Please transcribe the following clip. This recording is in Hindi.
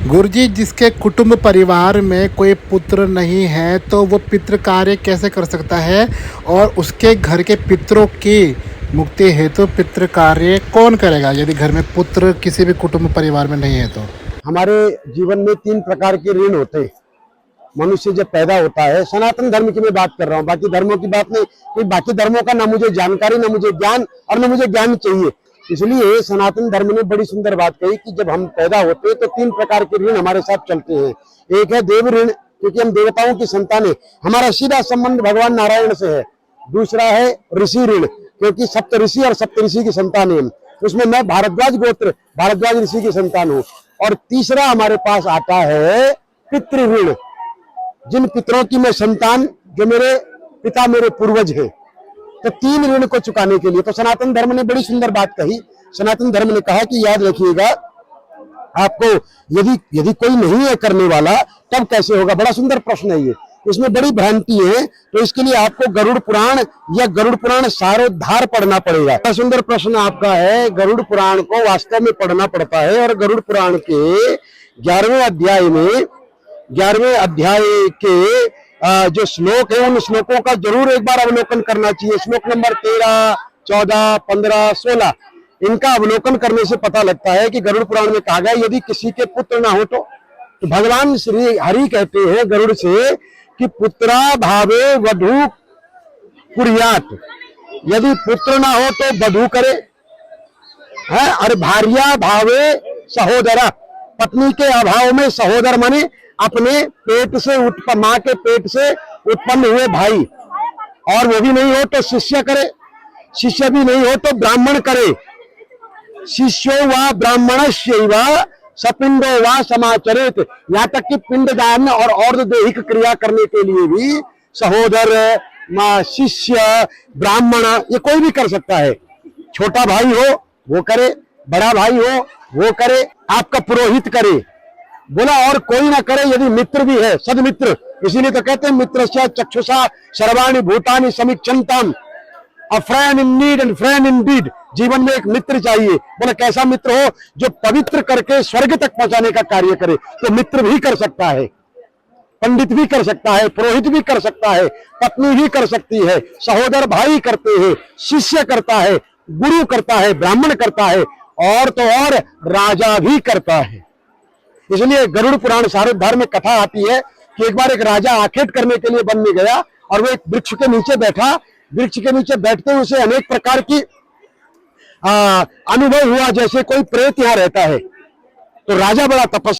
गुरुजी, जिसके कुटुंब परिवार में कोई पुत्र नहीं है तो वो पितृ कार्य कैसे कर सकता है और उसके घर के पितरों की मुक्ति हेतु पितृ कार्य कौन करेगा यदि घर में पुत्र किसी भी कुटुंब परिवार में नहीं है तो? हमारे जीवन में 3 प्रकार के ऋण होते हैं। मनुष्य जब पैदा होता है, सनातन धर्म की मैं बात कर रहा हूँ, बाकी धर्मों की बात नहीं, कि बाकी धर्मों का ना मुझे जानकारी, ना मुझे ज्ञान और ना मुझे ज्ञान चाहिए। इसलिए सनातन धर्म ने बड़ी सुंदर बात कही कि जब हम पैदा होते हैं तो 3 प्रकार के ऋण हमारे साथ चलते हैं। एक है देव ऋण, क्योंकि हम देवताओं की संतान है, हमारा सीधा संबंध भगवान नारायण से है। दूसरा है ऋषि ऋण, क्योंकि सप्त ऋषि और सप्त ऋषि की संतान है, उसमें मैं भारद्वाज गोत्र भारद्वाज ऋषि की संतान हूँ। और तीसरा हमारे पास आता है पितृ ऋण, जिन पितरों की मैं संतान, जो मेरे पिता मेरे पूर्वज हैं। तो 3 ऋण को चुकाने के लिए तो सनातन धर्म ने बड़ी सुंदर बात कही। सनातन धर्म ने कहा कि याद रखिएगा, आपको यदि कोई नहीं है करने वाला तब कैसे होगा। बड़ा सुंदर प्रश्न है ये, इसमें बड़ी भ्रांति है। तो इसके लिए आपको गरुड़ पुराण या गरुड़ पुराण सारोद्धार पढ़ना पड़ेगा। बड़ा सुंदर प्रश्न आपका है। गरुड़ पुराण को वास्तव में पढ़ना पड़ता है और गरुड़ पुराण के 11वें अध्याय के जो श्लोक है, उन श्लोकों का जरूर एक बार अवलोकन करना चाहिए। श्लोक नंबर 13, 14, 15, 16, इनका अवलोकन करने से पता लगता है कि गरुड़ पुराण में कहा गया यदि किसी के पुत्र ना हो तो भगवान श्री हरि कहते हैं गरुड़ से कि पुत्रा भावे वधू कुर्यात, यदि पुत्र ना हो तो वधू करे है। और भार्या भावे सहोदरा, पत्नी के अभाव में सहोदर माने अपने पेट से माँ के पेट से उत्पन्न हुए भाई, और वो भी नहीं हो तो शिष्य करे, शिष्य भी नहीं हो तो ब्राह्मण करे। शिष्यो व ब्राह्मणस्यैव सपिंडो व समाचरेत, यहाँ तक कि पिंडदान और और्धदेहिक क्रिया करने के लिए भी सहोदर, शिष्य, ब्राह्मण ये कोई भी कर सकता है। छोटा भाई हो वो करे, बड़ा भाई हो वो करे, आपका पुरोहित करे, बोला और कोई ना करे यदि मित्र भी है, सदमित्र। इसीलिए तो कहते हैं मित्रस्य चक्षुषा सर्वाणि भूतानि समीक्षन्तम्, a friend in need and friend in deed. जीवन में एक मित्र चाहिए। बोला कैसा मित्र हो? जो पवित्र करके स्वर्ग तक पहुंचाने का कार्य करे। तो मित्र भी कर सकता है, पंडित भी कर सकता है, पुरोहित भी कर सकता है, पत्नी भी कर सकती है, सहोदर भाई करते हैं, शिष्य करता है, गुरु करता है, ब्राह्मण करता है, और तो और राजा भी करता है। इसलिए गरुड़ पुराण सारोद्धार में कथा आती है कि एक बार एक राजा आखेट करने के लिए वन में गया और वो एक वृक्ष के नीचे बैठा। वृक्ष के नीचे बैठते हुए उसे अनेक प्रकार की अनुभव हुआ, जैसे कोई प्रेत यहाँ रहता है। तो राजा बड़ा तपस्या